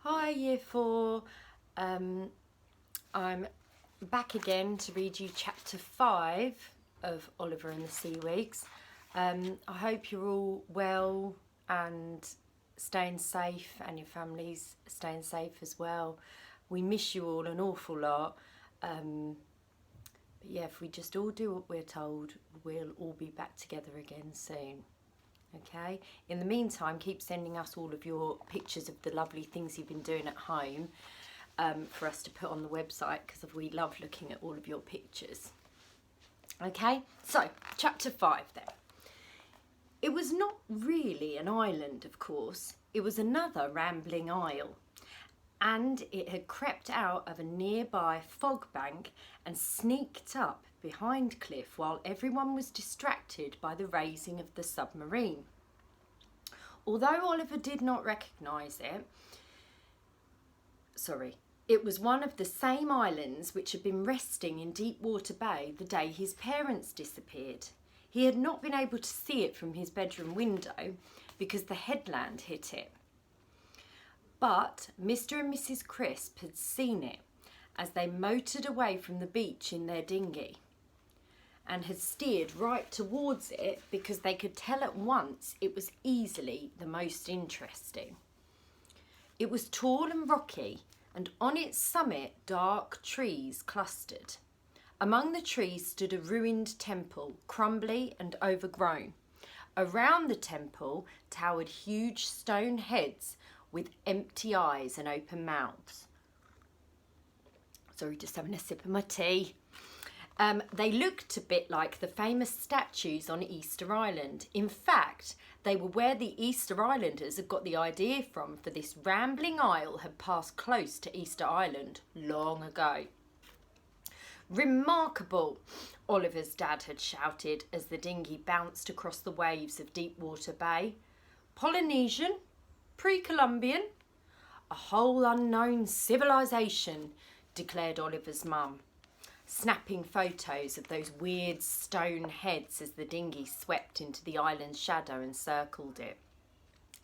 Hi Year 4, I'm back again to read you chapter 5 of Oliver and the Seaweeds. I hope you're all well and staying safe, and your families staying safe as well. We miss you all an awful lot, but yeah, if we just all do what we're told, we'll all be back together again soon. Okay, in the meantime, keep sending us all of your pictures of the lovely things you've been doing at home for us to put on the website, because we love looking at all of your pictures. Okay, so chapter 5 then. It was not really an island, of course. It was another rambling isle, and it had crept out of a nearby fog bank and sneaked up behind Cliff while everyone was distracted by the raising of the submarine. Although Oliver did not recognise it, it was one of the same islands which had been resting in Deepwater Bay the day his parents disappeared. He had not been able to see it from his bedroom window because the headland hit it. But Mr. and Mrs. Crisp had seen it as they motored away from the beach in their dinghy, and had steered right towards it because they could tell at once it was easily the most interesting. It was tall and rocky, and on its summit dark trees clustered. Among the trees stood a ruined temple, crumbly and overgrown. Around the temple towered huge stone heads with empty eyes and open mouths. Sorry, just having a sip of my tea. They looked a bit like the famous statues on Easter Island. In fact, they were where the Easter Islanders had got the idea from, for this rambling isle had passed close to Easter Island long ago. "Remarkable," Oliver's dad had shouted as the dinghy bounced across the waves of Deepwater Bay. "Polynesian? Pre-Columbian? A whole unknown civilization," declared Oliver's mum, snapping photos of those weird stone heads as the dinghy swept into the island's shadow and circled it,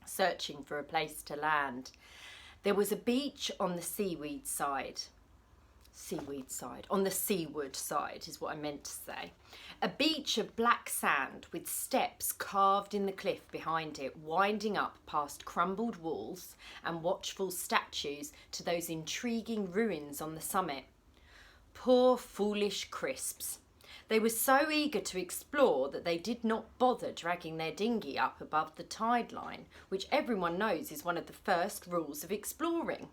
searching for a place to land. There was a beach on the seaward side is what I meant to say. A beach of black sand with steps carved in the cliff behind it, winding up past crumbled walls and watchful statues to those intriguing ruins on the summit. Poor foolish Crisps. They were so eager to explore that they did not bother dragging their dinghy up above the tide line, which everyone knows is one of the first rules of exploring.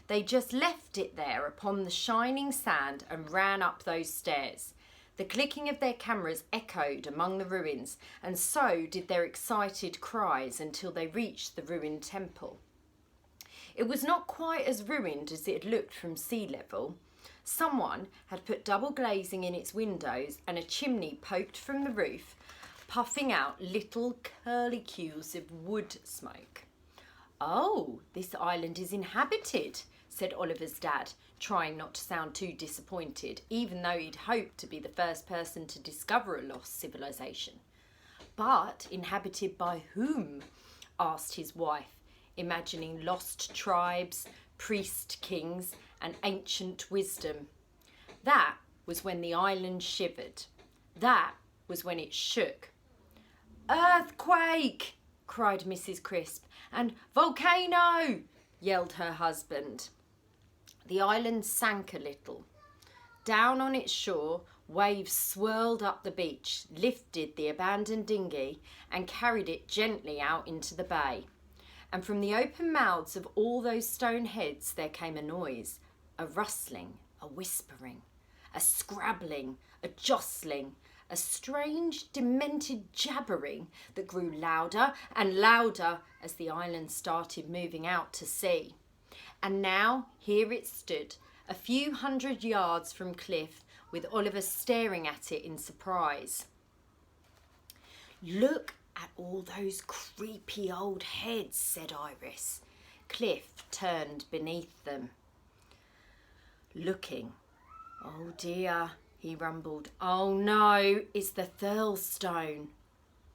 They just left it there upon the shining sand and ran up those stairs. The clicking of their cameras echoed among the ruins, and so did their excited cries until they reached the ruined temple. It was not quite as ruined as it had looked from sea level. Someone had put double glazing in its windows and a chimney poked from the roof, puffing out little curlicues of wood smoke. "Oh, this island is inhabited," said Oliver's dad, trying not to sound too disappointed, even though he'd hoped to be the first person to discover a lost civilization. "But inhabited by whom?" asked his wife, imagining lost tribes, priest kings, and ancient wisdom. That was when the island shivered. That was when it shook. "Earthquake!" cried Mrs. Crisp, and "Volcano!" yelled her husband. The island sank a little. Down on its shore, waves swirled up the beach, lifted the abandoned dinghy, and carried it gently out into the bay. And from the open mouths of all those stone heads there came a noise, a rustling, a whispering, a scrabbling, a jostling, a strange, demented jabbering that grew louder and louder as the island started moving out to sea. And now here it stood, a few hundred yards from Cliff, with Oliver staring at it in surprise. "Look at all those creepy old heads," said Iris. Cliff turned beneath them, looking. "Oh dear," he rumbled. "Oh no, it's the Thurl Stone."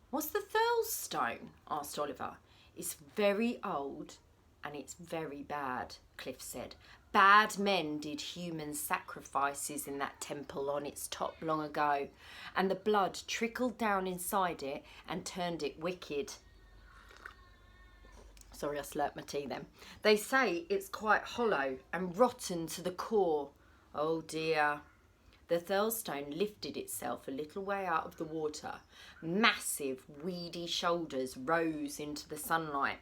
"What's the Thurl Stone?" asked Oliver. "It's very old and it's very bad, Cliff said. Bad men did human sacrifices in that temple on its top long ago, and the blood trickled down inside it and turned it wicked. Sorry, I slurped my tea then. They say it's quite hollow and rotten to the core. Oh dear. The Thurlstone lifted itself a little way out of the water. Massive, weedy shoulders rose into the sunlight.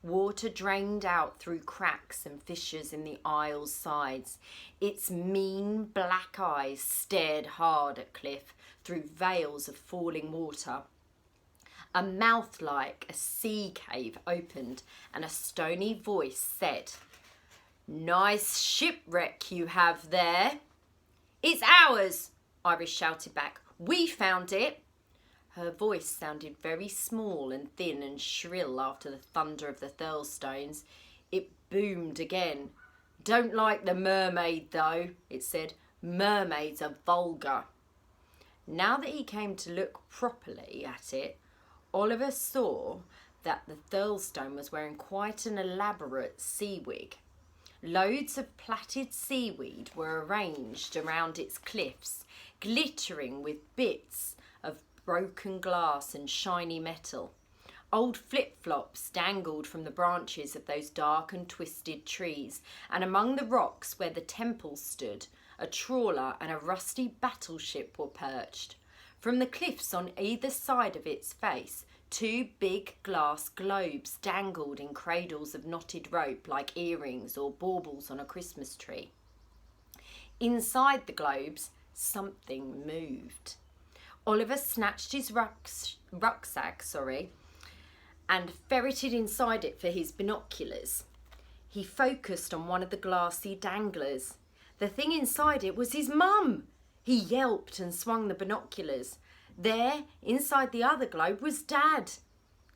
Water drained out through cracks and fissures in the aisle's sides. Its mean black eyes stared hard at Cliff through veils of falling water. A mouth like a sea cave opened and a stony voice said, "Nice shipwreck you have there." "It's ours," Iris shouted back. "We found it." Her voice sounded very small and thin and shrill after the thunder of the Thurlstones. It boomed again. "Don't like the mermaid, though," it said. "Mermaids are vulgar." Now that he came to look properly at it, Oliver saw that the Thurlstone was wearing quite an elaborate sea wig. Loads of plaited seaweed were arranged around its cliffs, glittering with bits of broken glass and shiny metal. Old flip-flops dangled from the branches of those dark and twisted trees, and among the rocks where the temple stood, a trawler and a rusty battleship were perched. From the cliffs on either side of its face, 2 big glass globes dangled in cradles of knotted rope like earrings or baubles on a Christmas tree. Inside the globes, something moved. Oliver snatched his rucksack, and ferreted inside it for his binoculars. He focused on one of the glassy danglers. The thing inside it was his mum. He yelped and swung the binoculars. There, inside the other globe, was Dad.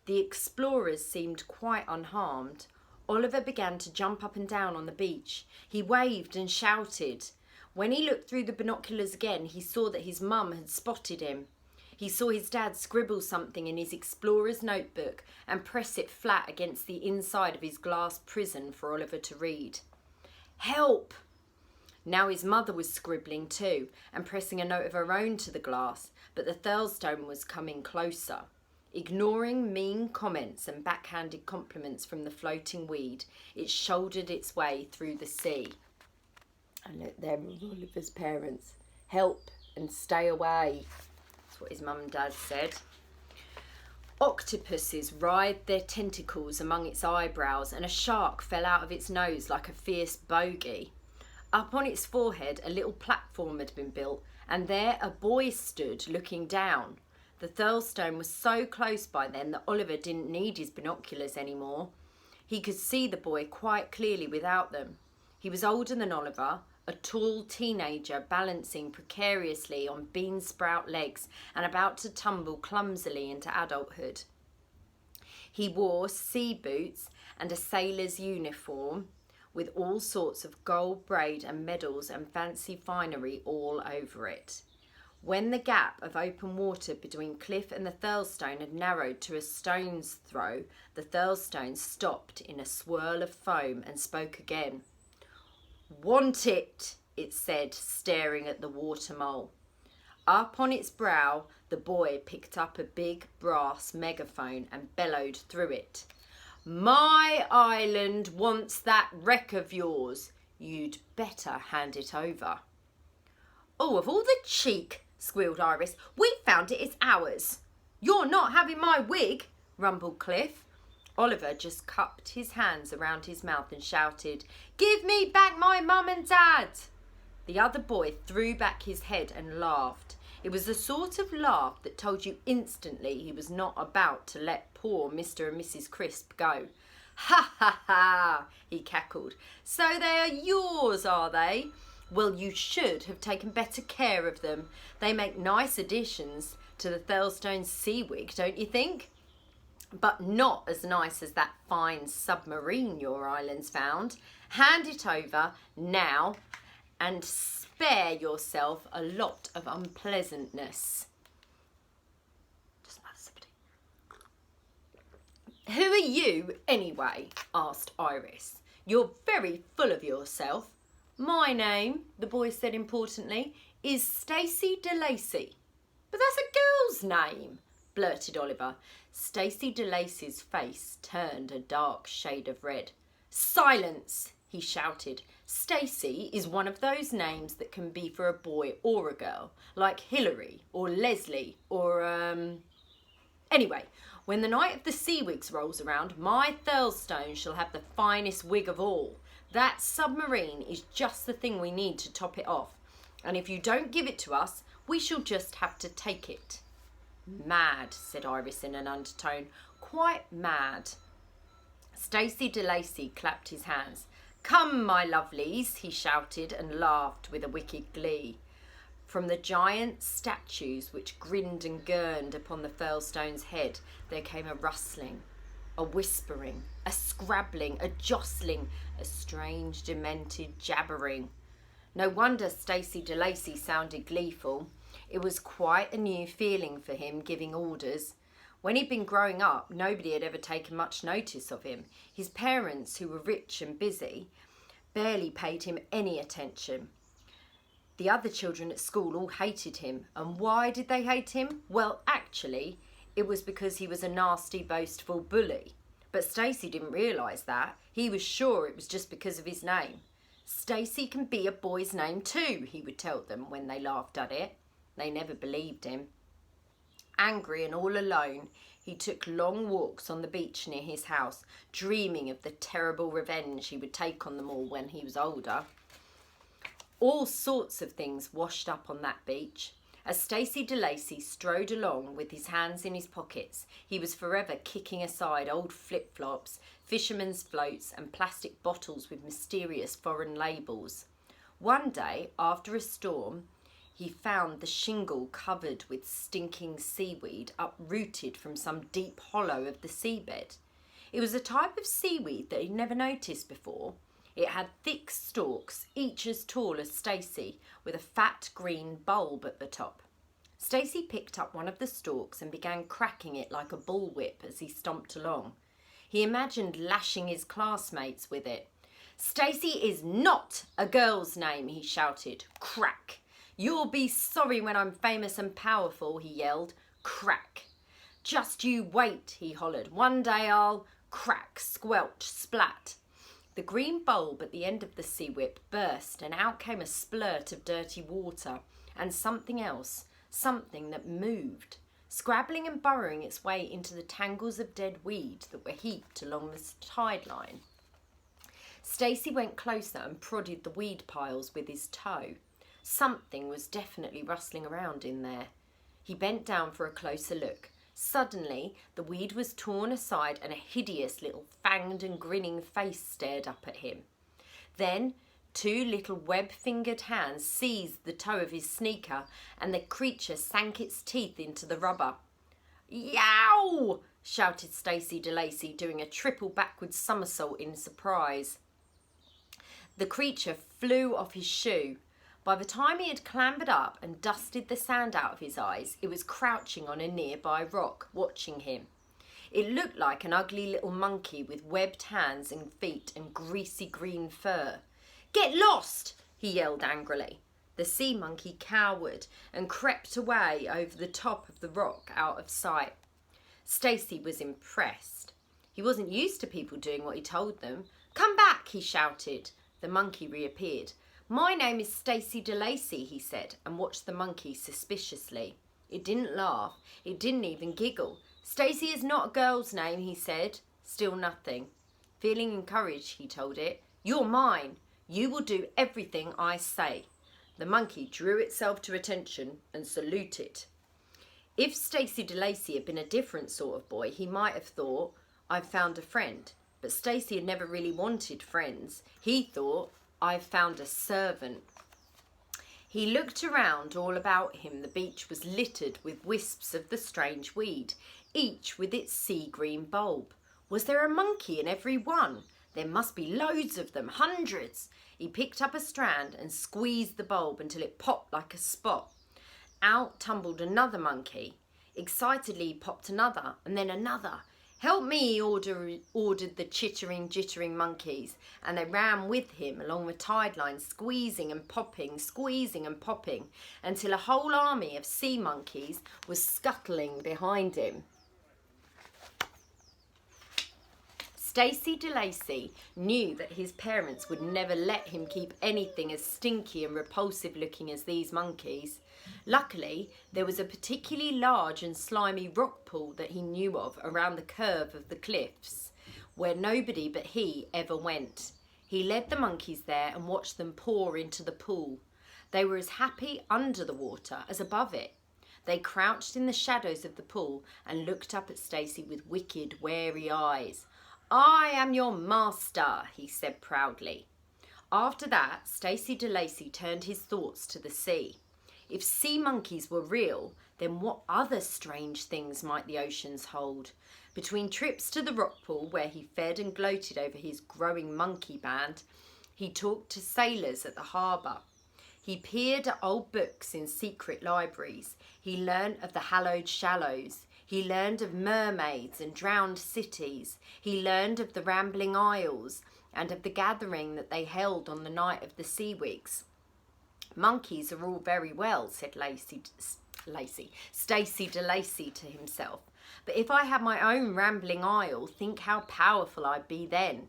The explorers seemed quite unharmed. Oliver began to jump up and down on the beach. He waved and shouted. When he looked through the binoculars again, he saw that his mum had spotted him. He saw his dad scribble something in his explorer's notebook and press it flat against the inside of his glass prison for Oliver to read. "Help!" Now his mother was scribbling too and pressing a note of her own to the glass, but the Thurlstone was coming closer. Ignoring mean comments and backhanded compliments from the floating weed, it shouldered its way through the sea. And look, there was Oliver's parents. "Help and stay away." That's what his mum and dad said. Octopuses writhed their tentacles among its eyebrows, and a shark fell out of its nose like a fierce bogey. Up on its forehead, a little platform had been built, and there a boy stood looking down. The Thurlstone was so close by then that Oliver didn't need his binoculars anymore. He could see the boy quite clearly without them. He was older than Oliver, a tall teenager balancing precariously on bean-sprout legs and about to tumble clumsily into adulthood. He wore sea boots and a sailor's uniform, with all sorts of gold braid and medals and fancy finery all over it. When the gap of open water between Cliff and the Thurlstone had narrowed to a stone's throw, the Thurlstone stopped in a swirl of foam and spoke again. "Want it," it said, staring at the water mole. Up on its brow, the boy picked up a big brass megaphone and bellowed through it. "My island wants that wreck of yours. You'd better hand it over." "Oh, of all the cheek," squealed Iris. "We found it. It's ours." "You're not having my wig," rumbled Cliff. Oliver just cupped his hands around his mouth and shouted, "Give me back my mum and dad." The other boy threw back his head and laughed. It was the sort of laugh that told you instantly he was not about to let poor Mr. and Mrs. Crisp go. "Ha ha ha," he cackled. "So they are yours, are they? Well, you should have taken better care of them. They make nice additions to the Thurlstone seawig, don't you think? But not as nice as that fine submarine your island's found. Hand it over now and spare yourself a lot of unpleasantness." Just another sip of tea. "Who are you, anyway?" asked Iris. "You're very full of yourself." "My name," the boy said importantly, "is Stacey DeLacy." "But that's a girl's name," blurted Oliver. Stacey DeLacy's face turned a dark shade of red. "Silence!" he shouted. "Stacey is one of those names that can be for a boy or a girl, like Hillary or Leslie or, Anyway, when the night of the Seawigs rolls around, my Thurlstone shall have the finest wig of all. That submarine is just the thing we need to top it off. And if you don't give it to us, we shall just have to take it." "Mad," said Iris in an undertone. "Quite mad." Stacey DeLacy clapped his hands. "Come, my lovelies," he shouted and laughed with a wicked glee. From the giant statues which grinned and gurned upon the Thurlstone's head, there came a rustling, a whispering, a scrabbling, a jostling, a strange, demented jabbering. No wonder Stacey DeLacy sounded gleeful. It was quite a new feeling for him, giving orders. When he'd been growing up, nobody had ever taken much notice of him. His parents, who were rich and busy, barely paid him any attention. The other children at school all hated him. And why did they hate him? Well, actually, it was because he was a nasty, boastful bully. But Stacey didn't realise that. He was sure it was just because of his name. "Stacey can be a boy's name too," he would tell them when they laughed at it. They never believed him. Angry and all alone, he took long walks on the beach near his house, dreaming of the terrible revenge he would take on them all when he was older. All sorts of things washed up on that beach. As Stacey DeLacy strode along with his hands in his pockets, he was forever kicking aside old flip-flops, fishermen's floats and plastic bottles with mysterious foreign labels. One day, after a storm, he found the shingle covered with stinking seaweed uprooted from some deep hollow of the seabed. It was a type of seaweed that he'd never noticed before. It had thick stalks, each as tall as Stacey, with a fat green bulb at the top. Stacey picked up one of the stalks and began cracking it like a bullwhip as he stomped along. He imagined lashing his classmates with it. "Stacey is not a girl's name," he shouted. Crack! "You'll be sorry when I'm famous and powerful," he yelled. Crack! "Just you wait," he hollered. "One day I'll..." Crack, squelch, splat. The green bulb at the end of the sea whip burst and out came a splurt of dirty water and something else, something that moved, scrabbling and burrowing its way into the tangles of dead weed that were heaped along the tide line. Stacey went closer and prodded the weed piles with his toe. Something was definitely rustling around in there. He bent down for a closer look. Suddenly, the weed was torn aside and a hideous little fanged and grinning face stared up at him. Then, two little web-fingered hands seized the toe of his sneaker and the creature sank its teeth into the rubber. "Yow!" shouted Stacey DeLacy, doing a triple backward somersault in surprise. The creature flew off his shoe. By the time he had clambered up and dusted the sand out of his eyes, it was crouching on a nearby rock, watching him. It looked like an ugly little monkey with webbed hands and feet and greasy green fur. "Get lost!" he yelled angrily. The sea monkey cowered and crept away over the top of the rock out of sight. Stacey was impressed. He wasn't used to people doing what he told them. "Come back!" he shouted. The monkey reappeared. "My name is Stacey DeLacy," he said, and watched the monkey suspiciously. It didn't laugh. It didn't even giggle. "Stacey is not a girl's name," he said. Still nothing. Feeling encouraged, he told it, "You're mine. You will do everything I say." The monkey drew itself to attention and saluted. If Stacey DeLacy had been a different sort of boy, he might have thought, "I've found a friend." But Stacey had never really wanted friends. He thought, "I've found a servant." He looked around all about him. The beach was littered with wisps of the strange weed, each with its sea green bulb. Was there a monkey in every one? There must be loads of them, hundreds. He picked up a strand and squeezed the bulb until it popped like a spot. Out tumbled another monkey. Excitedly he popped another and then another. "Help me," he ordered the chittering, jittering monkeys, and they ran with him along the tide line, squeezing and popping, until a whole army of sea monkeys was scuttling behind him. Stacy DeLacy knew that his parents would never let him keep anything as stinky and repulsive looking as these monkeys. Luckily, there was a particularly large and slimy rock pool that he knew of around the curve of the cliffs, where nobody but he ever went. He led the monkeys there and watched them pour into the pool. They were as happy under the water as above it. They crouched in the shadows of the pool and looked up at Stacy with wicked, wary eyes. "I am your master," he said proudly. After that, Stacy DeLacy turned his thoughts to the sea. If sea monkeys were real, then what other strange things might the oceans hold? Between trips to the rock pool, where he fed and gloated over his growing monkey band, he talked to sailors at the harbour. He peered at old books in secret libraries. He learnt of the hallowed shallows. He learned of mermaids and drowned cities. He learned of the rambling isles and of the gathering that they held on the night of the Seawigs. "Monkeys are all very well," said Stacy DeLacy to himself. "But if I had my own rambling isle, think how powerful I'd be then."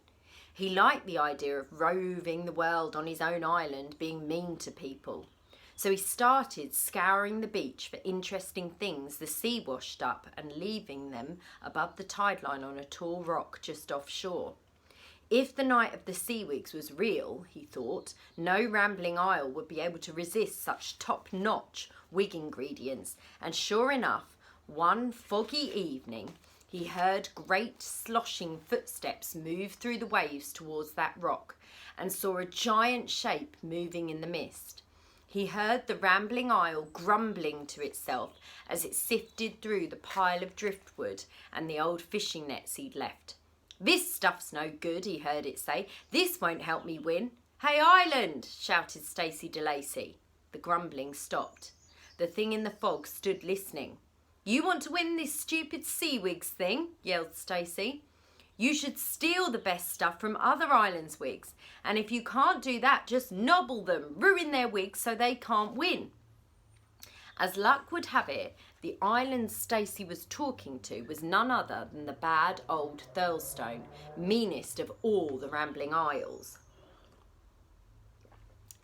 He liked the idea of roving the world on his own island, being mean to people. So he started scouring the beach for interesting things the sea washed up and leaving them above the tide line on a tall rock just offshore. If the night of the Seawigs was real, he thought, no rambling isle would be able to resist such top-notch wig ingredients. And sure enough, one foggy evening, he heard great sloshing footsteps move through the waves towards that rock and saw a giant shape moving in the mist. He heard the rambling isle grumbling to itself as it sifted through the pile of driftwood and the old fishing nets he'd left. "This stuff's no good," he heard it say. "This won't help me win." "Hey, island!" shouted Stacy DeLacy. The grumbling stopped. The thing in the fog stood listening. "You want to win this stupid Seawigs thing?" yelled Stacy. "You should steal the best stuff from other islands' wigs, and if you can't do that, just nobble them, ruin their wigs so they can't win." As luck would have it, the island Stacy was talking to was none other than the bad old Thurlestone, meanest of all the rambling isles.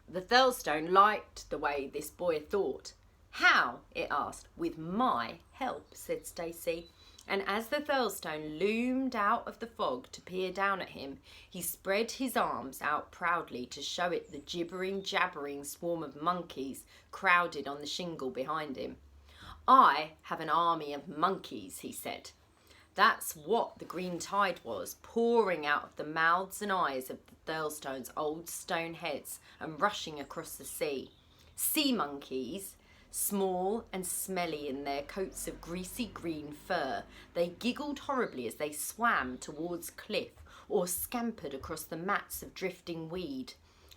The Thurlestone liked the way this boy thought. "How?" it asked. "With my help," said Stacy. And as the Thurlestone loomed out of the fog to peer down at him, he spread his arms out proudly to show it the gibbering, jabbering swarm of monkeys crowded on the shingle behind him. "I have an army of monkeys," he said. That's what the green tide was, pouring out of the mouths and eyes of the Thurlestone's old stone heads and rushing across the sea. Sea monkeys, small and smelly in their coats of greasy green fur, they giggled horribly as they swam towards cliff or scampered across the mats of drifting weed.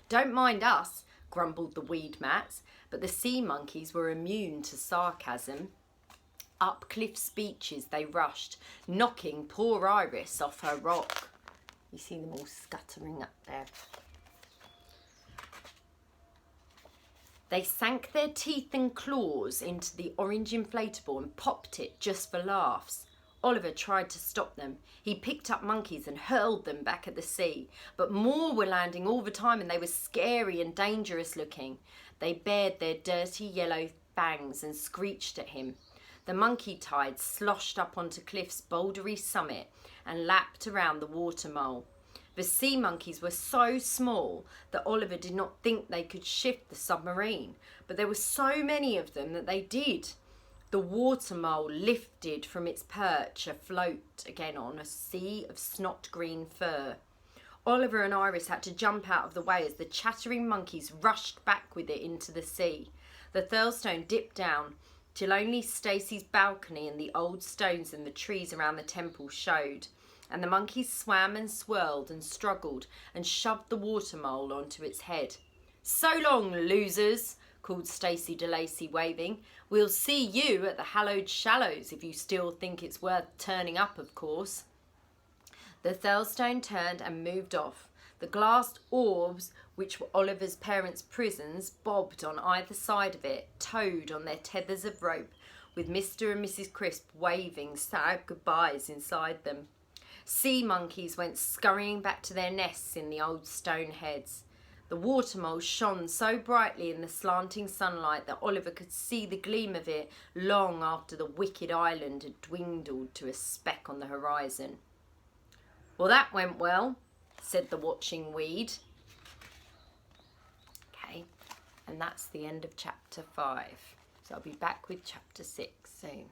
"Don't mind us," grumbled the weed mats, but the sea monkeys were immune to sarcasm. Up cliff's beaches they rushed, knocking poor Iris off her rock. You see them all scuttering up there. They sank their teeth and claws into the orange inflatable and popped it just for laughs. Oliver tried to stop them. He picked up monkeys and hurled them back at the sea. But more were landing all the time and they were scary and dangerous looking. They bared their dirty yellow fangs and screeched at him. The monkey tide sloshed up onto Cliff's bouldery summit and lapped around the water mole. The sea monkeys were so small that Oliver did not think they could shift the submarine, but there were so many of them that they did. The water mole lifted from its perch afloat again on a sea of snot green fur. Oliver and Iris had to jump out of the way as the chattering monkeys rushed back with it into the sea. The Thurlestone dipped down till only Stacy's balcony and the old stones and the trees around the temple showed, and the monkeys swam and swirled and struggled and shoved the water mole onto its head. "So long, losers," called Stacey DeLacy, waving. "We'll see you at the hallowed shallows if you still think it's worth turning up, of course." The Thelstone turned and moved off. The glassed orbs, which were Oliver's parents' prisons, bobbed on either side of it, towed on their tethers of rope, with Mr. and Mrs. Crisp waving sad goodbyes inside them. Sea monkeys went scurrying back to their nests in the old stone heads. The water mole shone so brightly in the slanting sunlight that Oliver could see the gleam of it long after the wicked island had dwindled to a speck on the horizon. "Well, that went well," said the watching weed. Okay, and that's the end of chapter 5. So I'll be back with chapter 6 soon.